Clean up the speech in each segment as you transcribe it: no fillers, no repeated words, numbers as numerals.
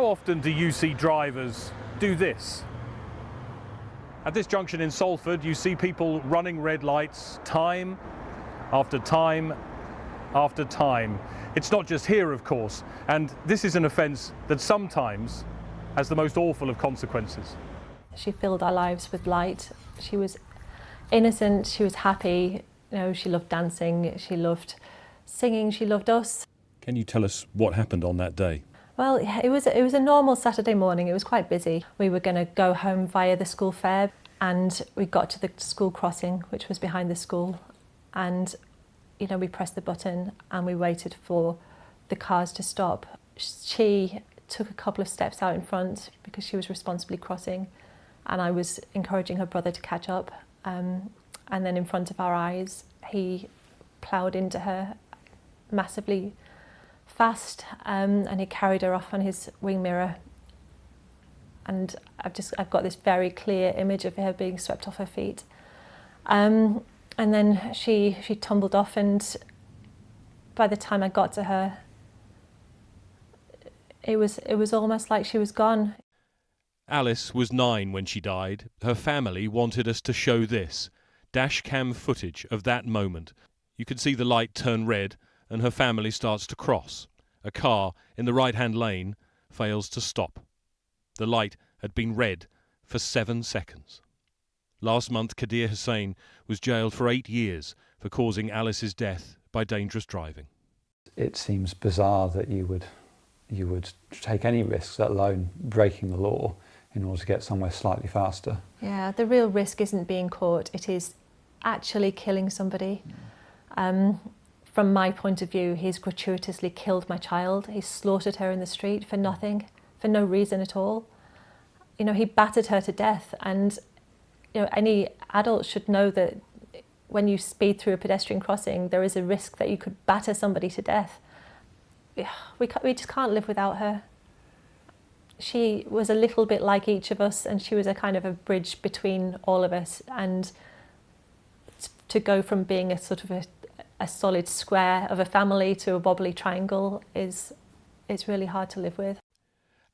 How often do you see drivers do this? At this junction in Salford, you see people running red lights time after time after time. It's not just here, of course, and this is an offence that sometimes has the most awful of consequences. She filled our lives with light. She was innocent, she was happy, you know, she loved dancing, she loved singing, she loved us. Can you tell us what happened on that day? Well, it was a normal Saturday morning. It was quite busy. We were going to go home via the school fair, and we got to the school crossing, which was behind the school, and you know, we pressed the button and we waited for the cars to stop. She took a couple of steps out in front because she was responsibly crossing, and I was encouraging her brother to catch up, and then in front of our eyes he ploughed into her massively fast, and he carried her off on his wing mirror, and I've got this very clear image of her being swept off her feet, and then she tumbled off, and by the time I got to her, it was almost like she was gone. Alice was 9 when she died. Her family wanted us to show this dash cam footage of that moment. You can see the light turn red and her family starts to cross. A car in the right-hand lane fails to stop. The light had been red for 7 seconds. Last month, Kadir Hussain was jailed for 8 years for causing Alice's death by dangerous driving. It seems bizarre that you would take any risks, let alone breaking the law, in order to get somewhere slightly faster. Yeah, the real risk isn't being caught, it is actually killing somebody. From my point of view, he's gratuitously killed my child. He slaughtered her in the street for nothing, for no reason at all. You know, he battered her to death, and you know, any adult should know that when you speed through a pedestrian crossing, there is a risk that you could batter somebody to death. We just can't live without her. She was a little bit like each of us, and she was a kind of a bridge between all of us, and to go from being a sort of a solid square of a family to a wobbly triangle it's really hard to live with.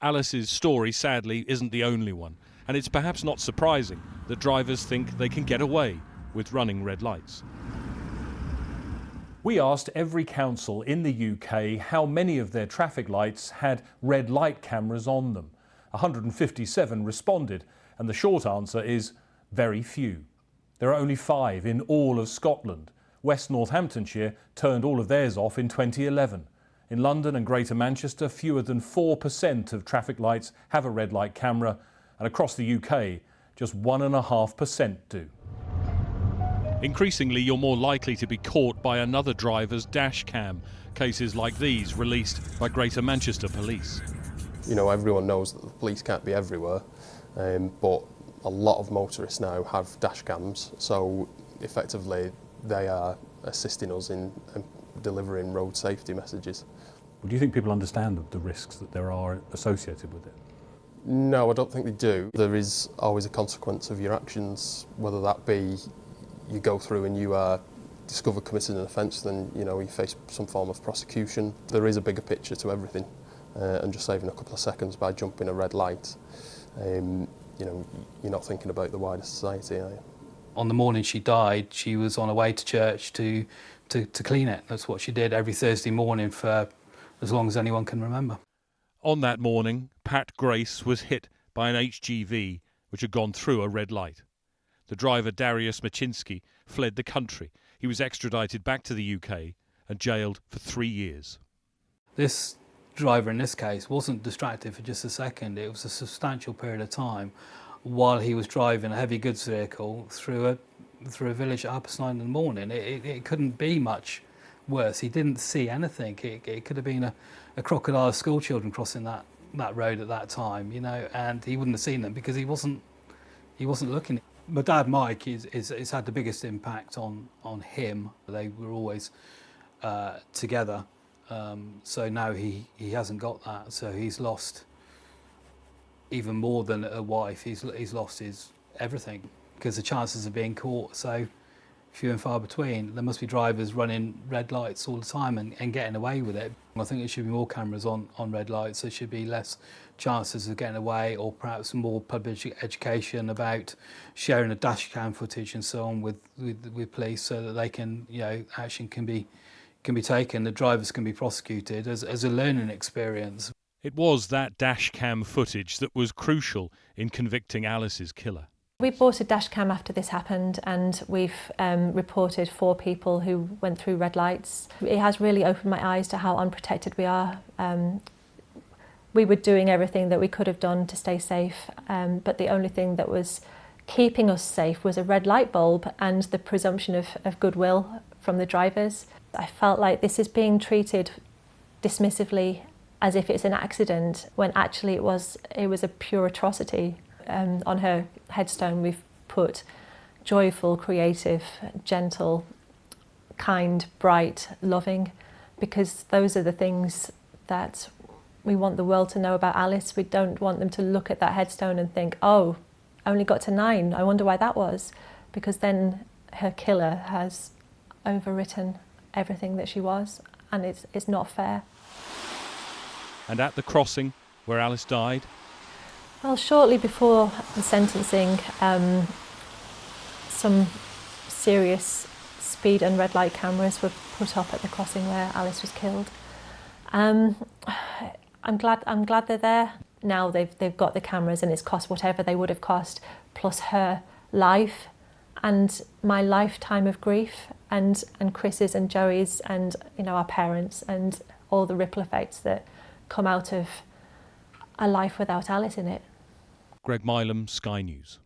Alice's story, sadly, isn't the only one, and it's perhaps not surprising that drivers think they can get away with running red lights. We asked every council in the UK how many of their traffic lights had red light cameras on them. 157 responded, and the short answer is very few. There are only 5 in all of Scotland. West Northamptonshire turned all of theirs off in 2011. In London and Greater Manchester, fewer than 4% of traffic lights have a red light camera, and across the UK, just 1.5% do. Increasingly, you're more likely to be caught by another driver's dash cam. Cases like these released by Greater Manchester Police. You know, everyone knows that the police can't be everywhere, but a lot of motorists now have dash cams, so effectively they are assisting us in delivering road safety messages. Well, do you think people understand the risks that there are associated with it? No, I don't think they do. There is always a consequence of your actions, whether that be you go through and you are discovered committing an offence, then you know you face some form of prosecution. There is a bigger picture to everything, and just saving a couple of seconds by jumping a red light, you know, you're not thinking about the wider society, are you? On the morning she died, she was on her way to church to clean it. That's what she did every Thursday morning for as long as anyone can remember. On that morning, Pat Grace was hit by an HGV which had gone through a red light. The driver, Darius Machinsky, fled the country. He was extradited back to the UK and jailed for 3 years. This driver in this case wasn't distracted for just a second. It was a substantial period of time while he was driving a heavy goods vehicle through a village at 9:30 in the morning. It couldn't be much worse. He didn't see anything. It could have been a crocodile of school children crossing that road at that time, you know, and he wouldn't have seen them because he wasn't looking. My dad, Mike, is had the biggest impact on him. They were always together, so now he hasn't got that. So he's lost even more than a wife. He's lost his everything because the chances of being caught are few and far between. There must be drivers running red lights all the time and getting away with it. I think there should be more cameras on red lights. There should be less chances of getting away, or perhaps more public education about sharing of dash cam footage and so on with police, so that they can, action can be taken, the drivers can be prosecuted as a learning experience. It was that dash cam footage that was crucial in convicting Alice's killer. We bought a dash cam after this happened, and we've reported 4 people who went through red lights. It has really opened my eyes to how unprotected we are. We were doing everything that we could have done to stay safe, but the only thing that was keeping us safe was a red light bulb and the presumption of goodwill from the drivers. I felt like this is being treated dismissively as if it's an accident, when actually it was a pure atrocity. On her headstone we've put joyful, creative, gentle, kind, bright, loving, because those are the things that we want the world to know about Alice. We don't want them to look at that headstone and think, oh, only got to 9, I wonder why that was, because then her killer has overwritten everything that she was, and it's not fair. And at the crossing where Alice died, well, shortly before the sentencing, some serious speed and red light cameras were put up at the crossing where Alice was killed. I'm glad they're there. Now they've got the cameras, and it's cost whatever they would have cost, plus her life and my lifetime of grief, and Chris's and Joey's, and our parents, and all the ripple effects that come out of a life without Alice in it. Greg Milam, Sky News.